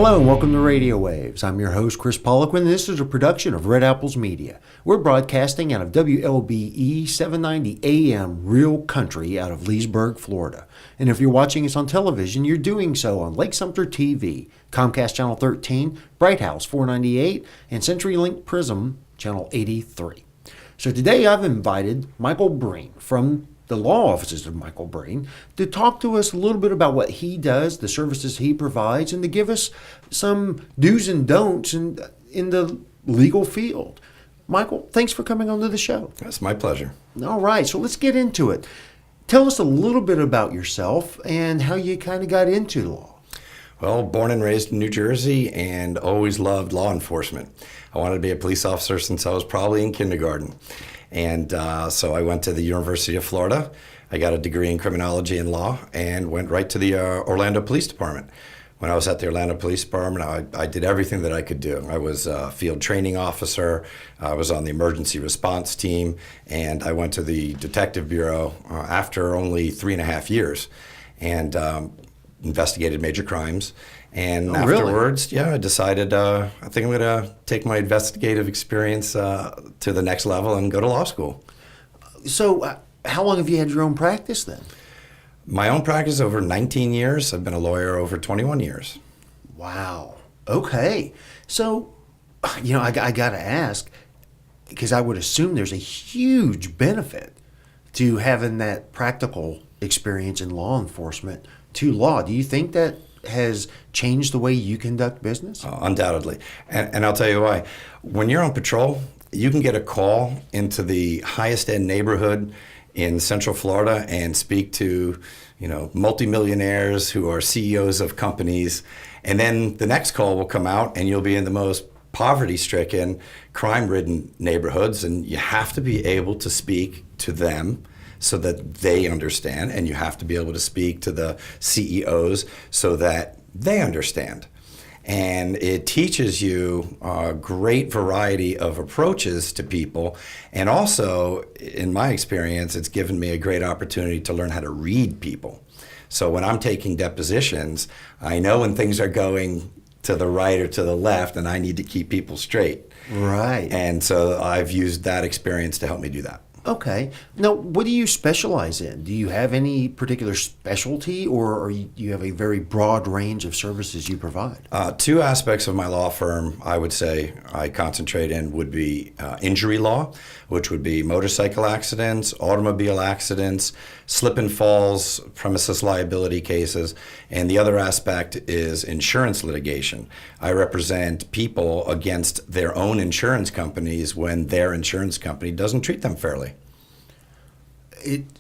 Hello and welcome to Radio Waves. I'm your host, Kris Poliquin, and this is a production of Red Apples Media. We're broadcasting out of WLBE 790 AM Real Country out of Leesburg, Florida. And if you're watching us on television, you're doing so on Lake Sumter TV, Comcast Channel 13, Bright House 498, and CenturyLink Prism Channel 83. So today I've invited Michael Brehne from the law offices of Michael Brehne to talk to us a little bit about what he does, the services he provides, and to give us some do's and don'ts in the legal field. Michael, thanks for coming onto the show. That's my pleasure. All right, so let's get into it. Tell us a little bit about yourself and how you kind of got into law. Well, born and raised in New Jersey and always loved law enforcement. I wanted to be a police officer since I was probably in kindergarten. And so I went to the University of Florida. I got a degree in criminology and law and went right to the Orlando Police Department. When I was at the Orlando Police Department, I did everything that I could do. I was a field training officer, I was on the emergency response team, and I went to the Detective Bureau after only 3.5 years and investigated major crimes. And afterwards, I decided I think I'm going to take my investigative experience to the next level and go to law school. So how long have you had your own practice then? My own practice over 19 years. I've been a lawyer over 21 years. Wow. Okay. So, I got to ask, because I would assume there's a huge benefit to having that practical experience in law enforcement to law. Do you think that has changed the way you conduct business? Undoubtedly. And I'll tell you why. When you're on patrol, you can get a call into the highest end neighborhood in Central Florida and speak to, multimillionaires who are CEOs of companies. And then the next call will come out and you'll be in the most poverty-stricken, crime-ridden neighborhoods, and you have to be able to speak to them so that they understand, and you have to be able to speak to the CEOs so that they understand. And it teaches you a great variety of approaches to people. And also, in my experience, it's given me a great opportunity to learn how to read people. So when I'm taking depositions, I know when things are going to the right or to the left, and I need to keep people straight. Right. And so I've used that experience to help me do that. Okay. Now, what do you specialize in? Do you have any particular specialty, or you have a very broad range of services you provide? Two aspects of my law firm I would say I concentrate in would be injury law, which would be motorcycle accidents, automobile accidents, slip and falls, premises liability cases, and the other aspect is insurance litigation. I represent people against their own insurance companies when their insurance company doesn't treat them fairly.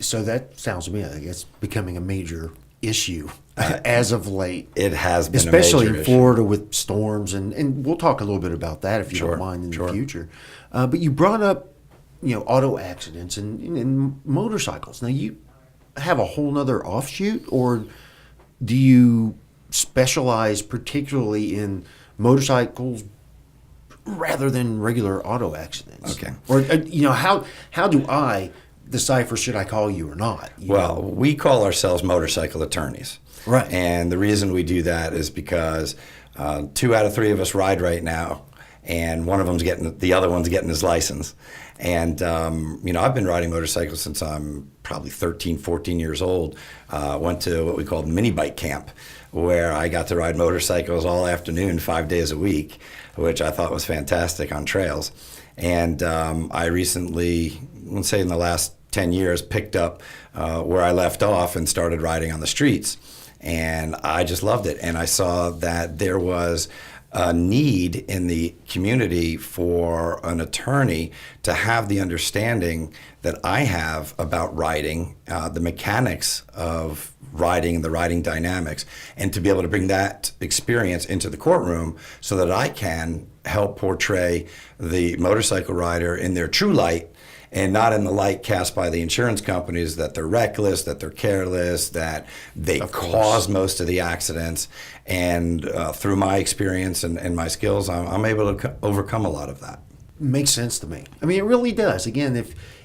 So that sounds to me like it's becoming a major issue as of late. It has been especially a major in Florida with storms, and we'll talk a little bit about that if you Sure, don't mind in sure. the future. But you brought up, auto accidents and motorcycles. Now you have a whole nother offshoot, or do you specialize particularly in motorcycles rather than regular auto accidents? Okay. Or how do I decipher should I call you or not? Well, we call ourselves motorcycle attorneys. Right. And the reason we do that is because 2 out of 3 of us ride right now, and the other one's getting his license. And, I've been riding motorcycles since I'm probably 13, 14 years old. Went to what we called mini bike camp, where I got to ride motorcycles all afternoon, 5 days a week, which I thought was fantastic on trails. And I recently, let's say in the last 10 years, picked up where I left off and started riding on the streets. And I just loved it. And I saw that there was a need in the community for an attorney to have the understanding that I have about riding, the mechanics of riding, the riding dynamics, and to be able to bring that experience into the courtroom so that I can help portray the motorcycle rider in their true light and not in the light cast by the insurance companies that they're reckless, that they're careless, that they cause most of the accidents. And through my experience and my skills, I'm able to overcome a lot of that. Makes sense to me. I mean, it really does. Again,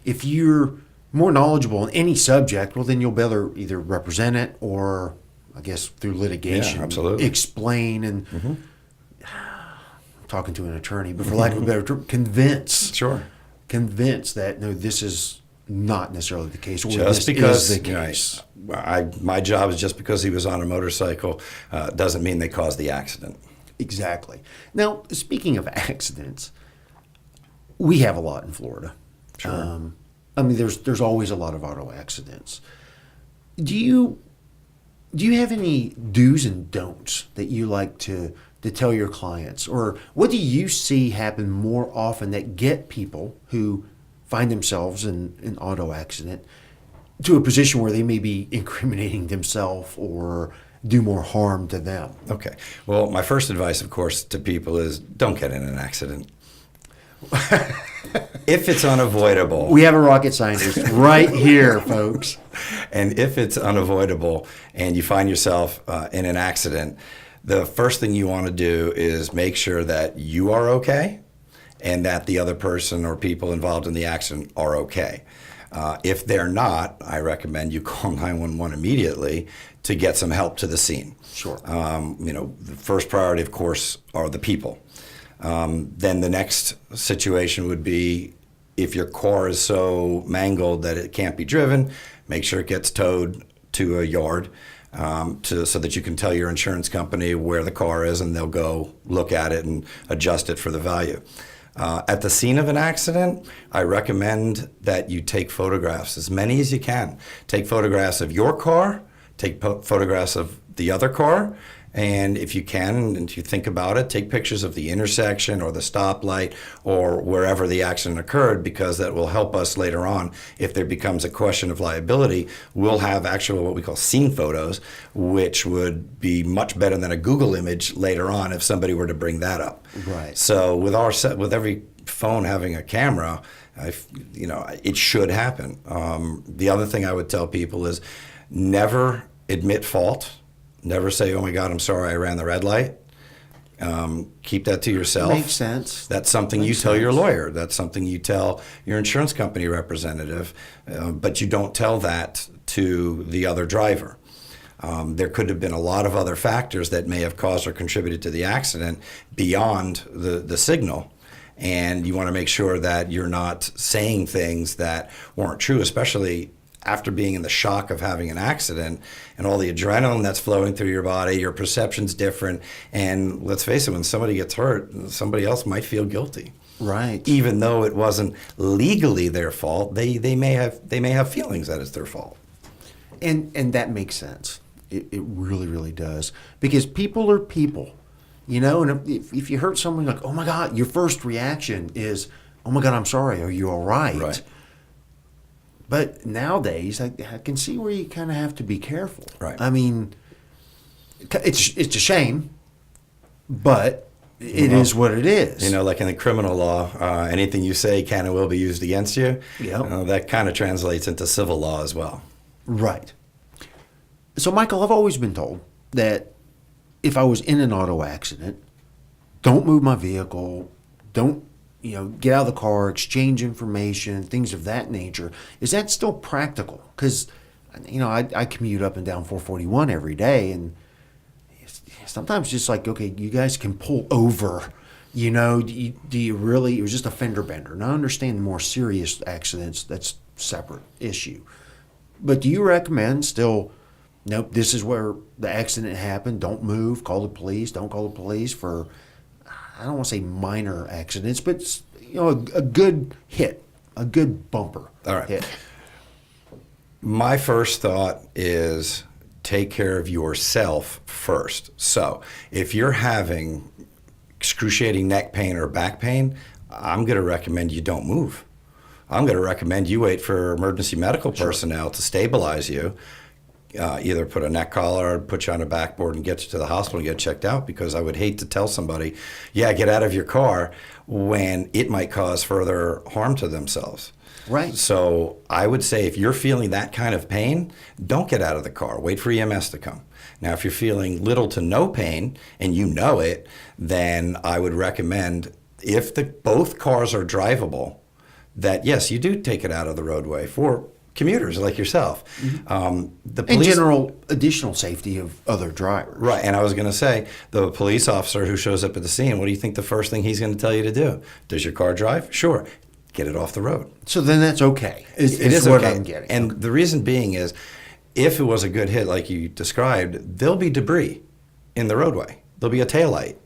if you're more knowledgeable in any subject, well, then you'll better either represent it or I guess through litigation, Yeah, absolutely. explain and talking to an attorney, but for lack of a better term, convince that no, this is not necessarily the case, or Just this because is the case. My job is just because he was on a motorcycle doesn't mean they caused the accident. Exactly. Now, speaking of accidents, we have a lot in Florida. Sure. I mean, there's always a lot of auto accidents. Do you have any do's and don'ts that you like to tell your clients, or what do you see happen more often that get people who find themselves in an auto accident to a position where they may be incriminating themselves or do more harm to them? Okay. Well, my first advice, of course, to people is don't get in an accident. If it's unavoidable. We have a rocket scientist right here, folks. And if it's unavoidable and you find yourself in an accident, the first thing you want to do is make sure that you are okay and that the other person or people involved in the accident are okay. If they're not, I recommend you call 911 immediately to get some help to the scene. Sure. The first priority, of course, are the people. Then the next situation would be if your car is so mangled that it can't be driven, make sure it gets towed to a yard so that you can tell your insurance company where the car is and they'll go look at it and adjust it for the value. At the scene of an accident, I recommend that you take photographs, as many as you can. Take photographs of your car, take photographs of the other car, and if you can, and if you think about it, take pictures of the intersection or the stoplight or wherever the accident occurred, because that will help us later on. If there becomes a question of liability, we'll have actual what we call scene photos, which would be much better than a Google image later on if somebody were to bring that up. Right. So with every phone having a camera, it should happen. The other thing I would tell people is never admit fault. Never say, oh my God, I'm sorry, I ran the red light. Keep that to yourself. Makes sense. That's something you tell your lawyer. That's something you tell your insurance company representative, but you don't tell that to the other driver. There could have been a lot of other factors that may have caused or contributed to the accident beyond the signal. And you want to make sure that you're not saying things that weren't true, especially after being in the shock of having an accident and all the adrenaline that's flowing through your body. Your perception's different. And let's face it, when somebody gets hurt, somebody else might feel guilty. Right. Even though it wasn't legally their fault, they may have feelings that it's their fault. And that makes sense. It really, really does. Because people are people, and if you hurt someone, like, oh my God, your first reaction is, oh my God, I'm sorry. Are you all right? Right. But nowadays, I can see where you kind of have to be careful. Right. I mean, it's a shame, but it is what it is. Like in the criminal law, anything you say can and will be used against you. Yeah. That kind of translates into civil law as well. Right. So, Michael, I've always been told that if I was in an auto accident, don't move my vehicle, don't get out of the car, exchange information, things of that nature. Is that still practical? Because, I commute up and down 441 every day, and sometimes just like, okay, you guys can pull over. Do you really, it was just a fender bender. And I understand more serious accidents, that's a separate issue. But do you recommend still, nope, this is where the accident happened, don't move, call the police, don't call the police for, I don't want to say minor accidents, but a good hit, a good bumper. All right. Hit. My first thought is take care of yourself first. So if you're having excruciating neck pain or back pain, I'm going to recommend you don't move. I'm going to recommend you wait for emergency medical personnel to stabilize you. Either put a neck collar or put you on a backboard and get you to the hospital and get checked out, because I would hate to tell somebody, get out of your car when it might cause further harm to themselves. Right. So I would say if you're feeling that kind of pain, don't get out of the car. Wait for EMS to come. Now, if you're feeling little to no pain and you know it, then I would recommend, if both cars are drivable, that yes, you do take it out of the roadway for commuters like yourself. The And police, general additional safety of other drivers. right? And I was going to say, the police officer who shows up at the scene, what do you think the first thing he's going to tell you to do? Does your car drive? Sure. Get it off the road. So then that's okay. It is what I'm getting. And the reason being is, if it was a good hit like you described, there'll be debris in the roadway. There'll be a taillight.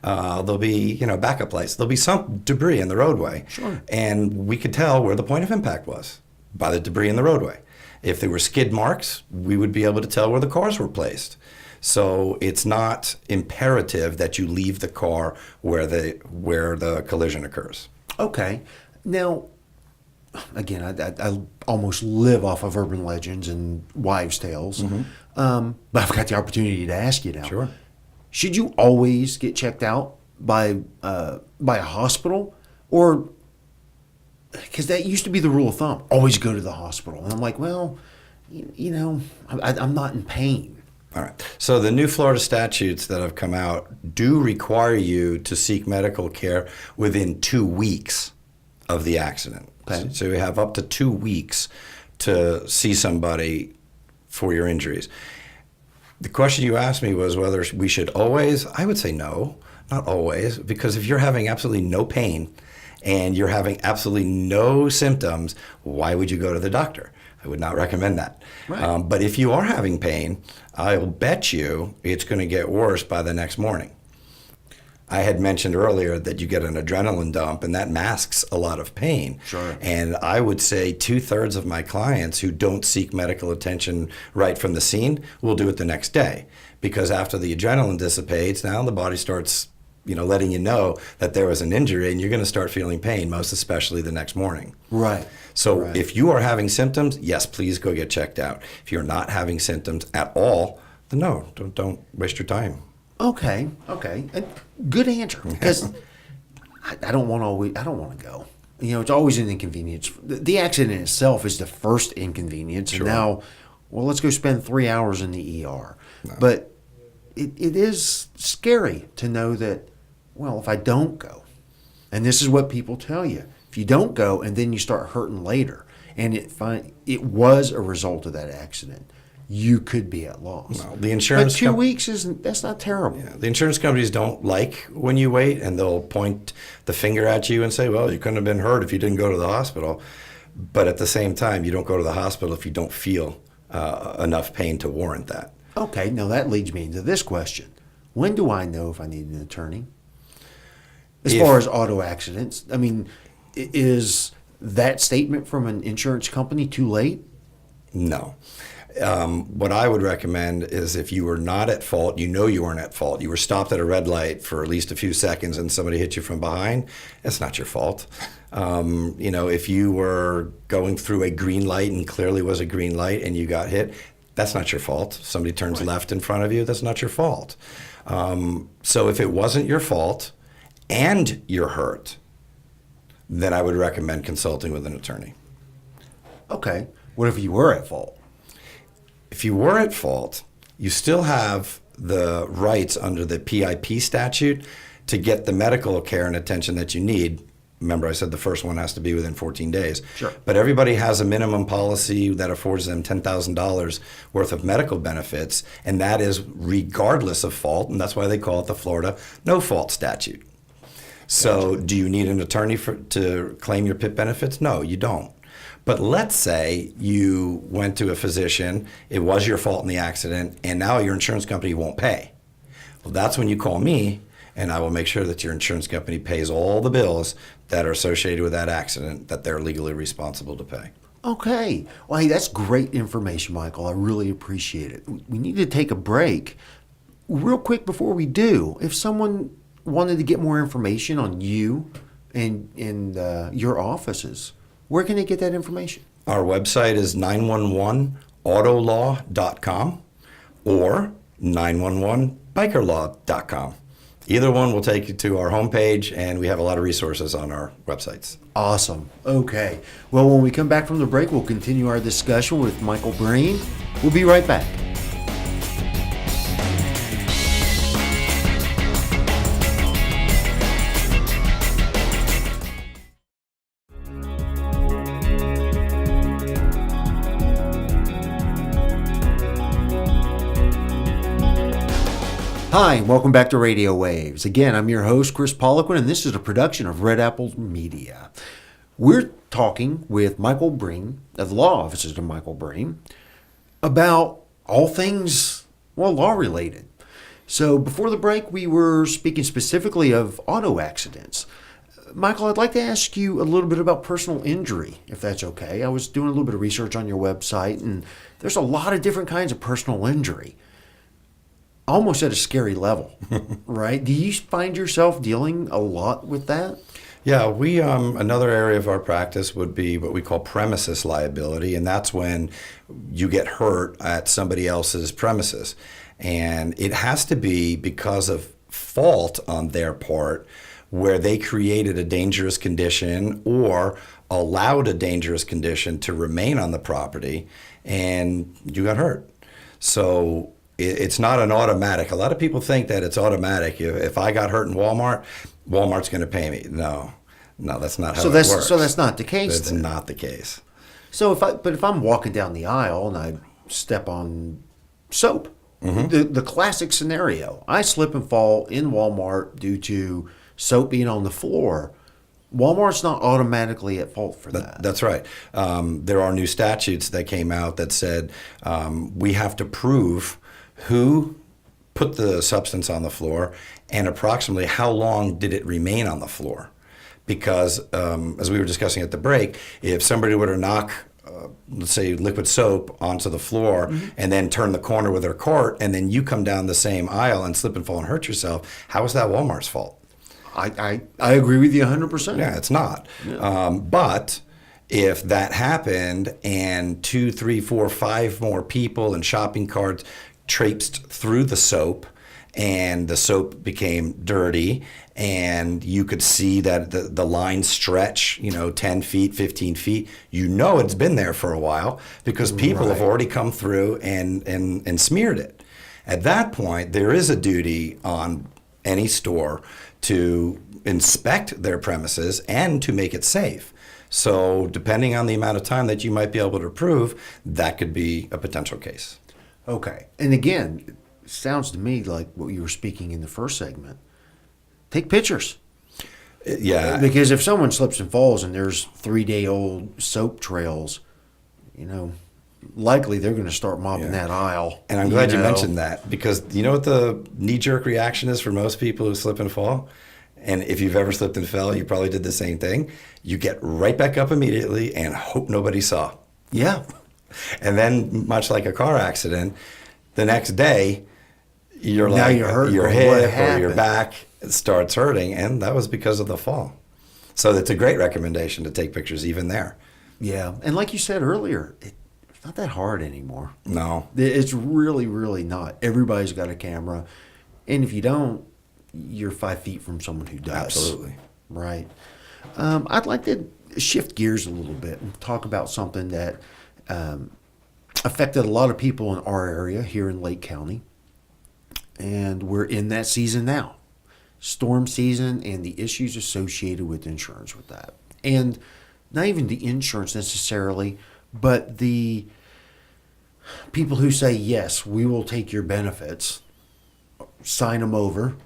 There'll be, backup lights. There'll be some debris in the roadway. Sure. And we could tell where the point of impact was by the debris in the roadway. If there were skid marks, we would be able to tell where the cars were placed. So it's not imperative that you leave the car where the collision occurs. Okay. Now, again, I almost live off of urban legends and wives' tales, but I've got the opportunity to ask you now. Sure. Should you always get checked out by a hospital, or because that used to be the rule of thumb, always go to the hospital? And I'm like, well, I'm not in pain. All right. So the new Florida statutes that have come out do require you to seek medical care within 2 weeks of the accident. Okay. So you have up to 2 weeks to see somebody for your injuries. The question you asked me was whether we should always. I would say no, not always, because if you're having absolutely no pain and you're having absolutely no symptoms, why would you go to the doctor? I would not recommend that. Right. But if you are having pain, I'll bet you it's going to get worse by the next morning. I had mentioned earlier that you get an adrenaline dump, and that masks a lot of pain. Sure. And I would say 2/3 of my clients who don't seek medical attention right from the scene will do it the next day, because after the adrenaline dissipates, now the body starts, letting you know that there was an injury, and you're going to start feeling pain, most especially the next morning. Right. So Right. if you are having symptoms, yes, please go get checked out. If you're not having symptoms at all, then no, don't waste your time. Okay. And good answer, because I don't want to go. It's always an inconvenience. The accident itself is the first inconvenience, Sure. and now, well, let's go spend 3 hours in the ER. No. But it is scary to know that, well, if I don't go, and this is what people tell you, if you don't go and then you start hurting later, and it was a result of that accident, you could be at loss. No, the insurance but 2 weeks that's not terrible. Yeah, the insurance companies don't like when you wait, and they'll point the finger at you and say, well, you couldn't have been hurt if you didn't go to the hospital. But at the same time, you don't go to the hospital if you don't feel enough pain to warrant that. Okay, now that leads me into this question. When do I know if I need an attorney? As far as auto accidents, I mean, is that statement from an insurance company too late? No. What I would recommend is, if you were not at fault, you weren't at fault. You were stopped at a red light for at least a few seconds and somebody hit you from behind, it's not your fault. If you were going through a green light and clearly was a green light and you got hit, that's not your fault. If somebody turns left in front of you, that's not your fault. So if it wasn't your fault and you're hurt, then I would recommend consulting with an attorney. Okay. What if you were at fault? If you were at fault, you still have the rights under the PIP statute to get the medical care and attention that you need. Remember, I said the first one has to be within 14 days. Sure. But everybody has a minimum policy that affords them $10,000 worth of medical benefits, and that is regardless of fault, and that's why they call it the Florida no-fault statute. So do you need an attorney to claim your PIP benefits? No, you don't. But let's say you went to a physician, it was your fault in the accident, and now your insurance company won't pay. Well, that's when you call me, and I will make sure that your insurance company pays all the bills that are associated with that accident that they're legally responsible to pay. Okay. Well, hey, that's great information, Michael. I really appreciate it. We need to take a break. Real quick before we do, if someone wanted to get more information on you and your offices, where can they get that information? Our website is 911autolaw.com or 911bikerlaw.com. Either one will take you to our homepage, and we have a lot of resources on our websites. Awesome. Okay. Well, when we come back from the break, we'll continue our discussion with Michael Brehne. We'll be right back. Hi, and welcome back to Radio Waves. Again, I'm your host, Kris Poliquin, and this is a production of Red Apples Media. We're talking with Michael Brehne of the law offices of Michael Brehne about all things, law-related. So before the break, we were speaking specifically of auto accidents. Michael, I'd like to ask you a little bit about personal injury, if that's okay. I was doing a little bit of research on your website, and there's a lot of different kinds of personal injury. Almost at a scary level, right? Do you find yourself dealing a lot with that? Yeah, we another area of our practice would be what we call premises liability, and that's when you get hurt at somebody else's premises. And it has to be because of fault on their part, where they created a dangerous condition or allowed a dangerous condition to remain on the property, and you got hurt. So it's not an automatic. A lot of people think that it's automatic. If I got hurt in Walmart, Walmart's going to pay me. No, that's not how it works. So that's not the case. That's not the case. So if I'm walking down the aisle and I step on soap, the classic scenario, I slip and fall in Walmart due to soap being on the floor. Walmart's not automatically at fault for that. That's right. There are new statutes that came out that said we have to prove who put the substance on the floor and approximately how long did it remain on the floor. Because as we were discussing at the break, if somebody were to knock, let's say, liquid soap onto the floor and then turn the corner with their cart, and then you come down the same aisle and slip and fall and hurt yourself, how is that Walmart's fault? I agree with you 100%. Yeah, it's not. Yeah. But if that happened and 2, 3, 4, 5 more people and shopping carts traipsed through the soap and the soap became dirty and you could see that the line stretch, 10 feet, 15 feet, it's been there for a while because people have already come through and smeared it. At that point, there is a duty on any store to inspect their premises and to make it safe. So depending on the amount of time that you might be able to prove, that could be a potential case. Okay. And again, it sounds to me like what you were speaking in the first segment. Take pictures. Yeah. Because if someone slips and falls and there's 3-day-old soap trails, likely they're going to start mopping that aisle. And I'm glad you mentioned that because you know what the knee-jerk reaction is for most people who slip and fall? And if you've ever slipped and fell, you probably did the same thing. You get right back up immediately and hope nobody saw. Yeah. And then, much like a car accident, the next day, you're hurt your hip or your back starts hurting, and that was because of the fall. So it's a great recommendation to take pictures even there. Yeah. And like you said earlier, it's not that hard anymore. No. It's really, really not. Everybody's got a camera. And if you don't, you're 5 feet from someone who does. Absolutely. Right. I'd like to shift gears a little bit and talk about something that affected a lot of people in our area here in Lake County. And we're in that season now. Storm season and the issues associated with insurance with that. And not even the insurance necessarily, but the people who say, yes, we will take your benefits, sign them over,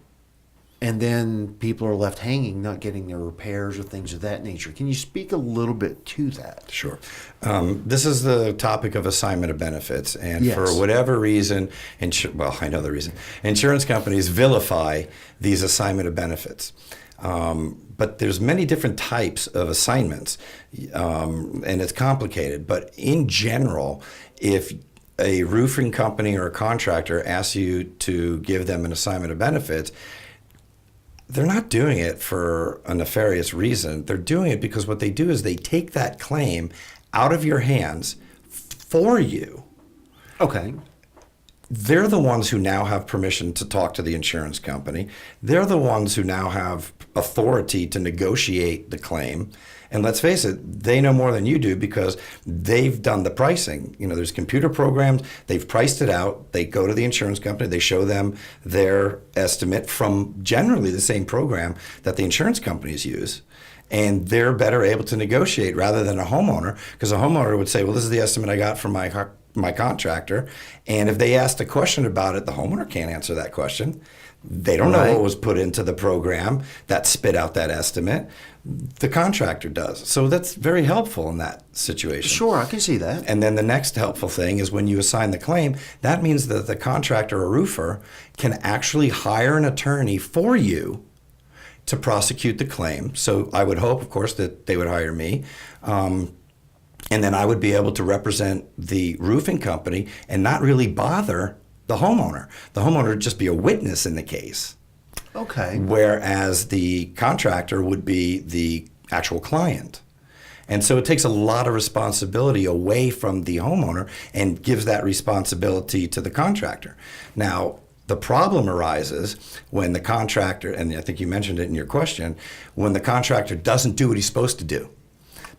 and then people are left hanging, not getting their repairs or things of that nature. Can you speak a little bit to that? Sure. This is the topic of assignment of benefits. And yes. For whatever reason, I know the reason, insurance companies vilify these assignment of benefits. But there's many different types of assignments, and it's complicated. But in general, if a roofing company or a contractor asks you to give them an assignment of benefits, they're not doing it for a nefarious reason. They're doing it because what they do is they take that claim out of your hands for you. Okay. They're the ones who now have permission to talk to the insurance company. They're the ones who now have authority to negotiate the claim. And let's face it, they know more than you do because they've done the pricing. There's computer programs, they've priced it out, they go to the insurance company, they show them their estimate from generally the same program that the insurance companies use. And they're better able to negotiate rather than a homeowner, because a homeowner would say, well, this is the estimate I got from my contractor. And if they asked a question about it, the homeowner can't answer that question. They don't know what was put into the program that spit out that estimate. The contractor does. So that's very helpful in that situation. Sure, I can see that. And then the next helpful thing is when you assign the claim, that means that the contractor or roofer can actually hire an attorney for you to prosecute the claim. So I would hope, of course, that they would hire me. And then I would be able to represent the roofing company and not really bother the homeowner. The homeowner would just be a witness in the case. Okay. Whereas the contractor would be the actual client. And so it takes a lot of responsibility away from the homeowner and gives that responsibility to the contractor. Now, the problem arises when the contractor, and I think you mentioned it in your question, when the contractor doesn't do what he's supposed to do.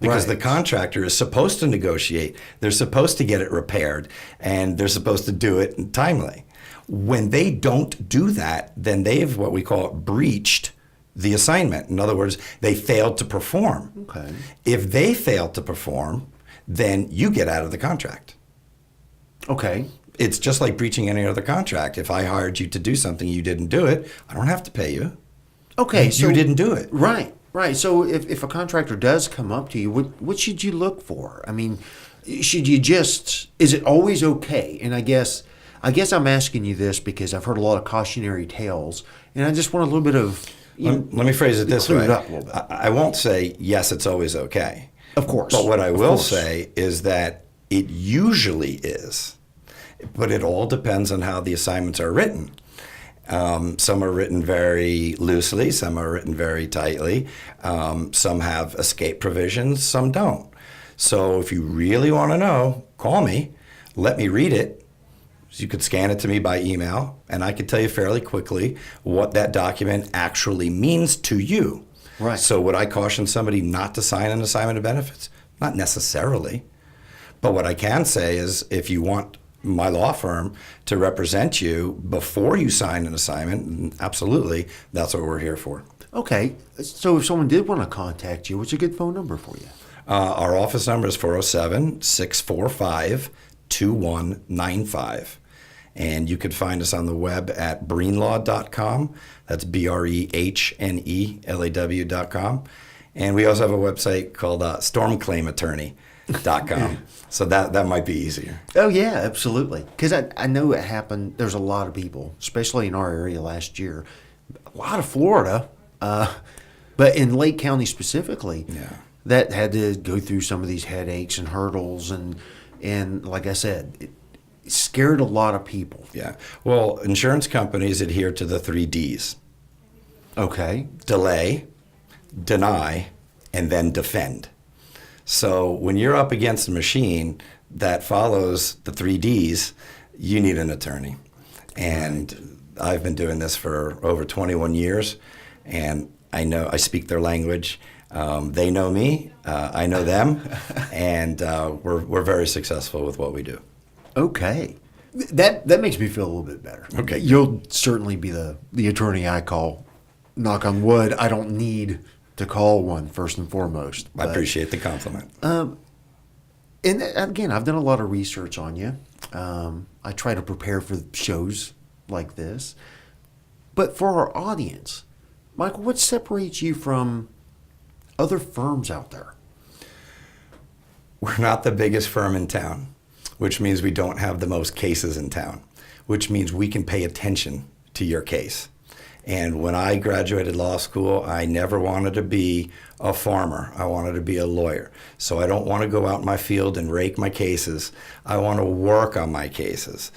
Because the contractor is supposed to negotiate, they're supposed to get it repaired, and they're supposed to do it timely. When they don't do that, then they've what we call breached the assignment. In other words, they failed to perform. Okay. If they fail to perform, then you get out of the contract. Okay. It's just like breaching any other contract. If I hired you to do something, you didn't do it, I don't have to pay you. Okay. You didn't do it. Right. Right. So if a contractor does come up to you, what should you look for? I mean, should you just, is it always okay? And I guess I'm asking you this because I've heard a lot of cautionary tales, and I just want a little bit of, Let me phrase it this clear way. it up a little bit. I won't say, yes, it's always okay. Of course. But what I will course. say is that it usually is. But it all depends on how the assignments are written. Some are written very loosely, some are written very tightly. Some have escape provisions, some don't. So if you really want to know, call me, let me read it. You could scan it to me by email, and I could tell you fairly quickly what that document actually means to you. Right. So would I caution somebody not to sign an assignment of benefits? Not necessarily. But what I can say is if you want my law firm to represent you before you sign an assignment, absolutely, that's what we're here for. Okay. So if someone did want to contact you, what's a good phone number for you? Our office number is 407-645-2195. And you could find us on the web at brehnelaw.com. That's BREHNELAW.com. And we also have a website called stormclaimattorney.com. So that might be easier. Oh, yeah, absolutely. Because I know it happened. There's a lot of people, especially in our area last year, a lot of Florida, but in Lake County specifically, that had to go through some of these headaches and hurdles. And like I said, it scared a lot of people. Yeah. Well, insurance companies adhere to the 3 Ds. Okay. Delay, deny, and then defend. So when you're up against a machine that follows the 3 Ds, you need an attorney. And I've been doing this for over 21 years, and I speak their language. They know me, I know them, and we're very successful with what we do. Okay. That makes me feel a little bit better. Okay. You'll certainly be the attorney I call. Knock on wood, I don't need to call one first and foremost. I appreciate the compliment. And again, I've done a lot of research on you. I try to prepare for shows like this. But for our audience, Michael, what separates you from other firms out there? We're not the biggest firm in town, which means we don't have the most cases in town, which means we can pay attention to your case. And when I graduated law school, I never wanted to be a farmer. I wanted to be a lawyer. So I don't want to go out in my field and rake my cases. I want to work on my cases.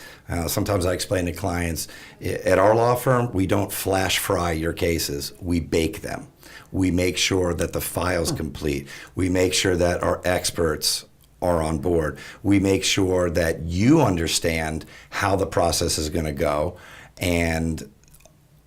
Sometimes I explain to clients, at our law firm, we don't flash fry your cases. We bake them. We make sure that the file's complete. We make sure that our experts are on board. We make sure that you understand how the process is going to go, and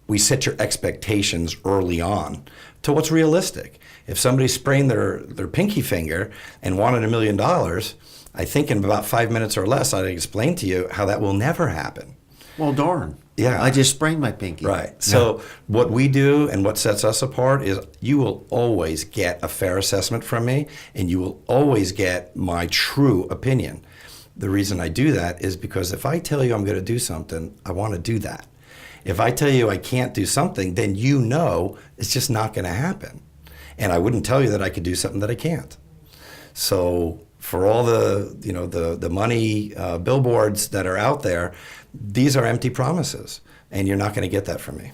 we set your expectations early on to what's realistic. If somebody sprained their pinky finger and wanted $1 million, I think in about 5 minutes or less, I'd explain to you how that will never happen. Well, darn. Yeah. I just sprained my pinky. Right. So what we do and what sets us apart is you will always get a fair assessment from me, and you will always get my true opinion. The reason I do that is because if I tell you I'm going to do something, I want to do that. If I tell you I can't do something, then you know it's just not going to happen. And I wouldn't tell you that I could do something that I can't. So for all the money billboards that are out there, these are empty promises, and you're not going to get that from me.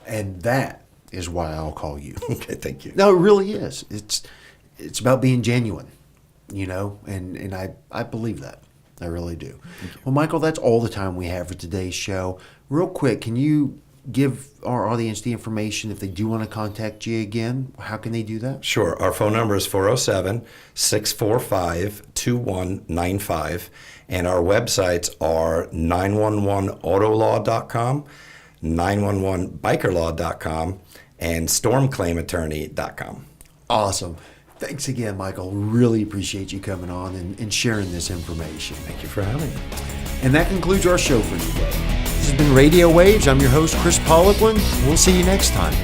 And that is why I'll call you. Okay, thank you. No, it really is. It's about being genuine, and I believe that. I really do. Well, Michael, that's all the time we have for today's show. Real quick, can you give our audience the information if they do want to contact you again? How can they do that? Sure. Our phone number is 407-645-2195, and our websites are 911autolaw.com, 911bikerlaw.com, and stormclaimattorney.com. Awesome. Thanks again, Michael. Really appreciate you coming on and sharing this information. Thank you for having me. And that concludes our show for today. This has been Radio Waves. I'm your host, Kris Poliquin. We'll see you next time.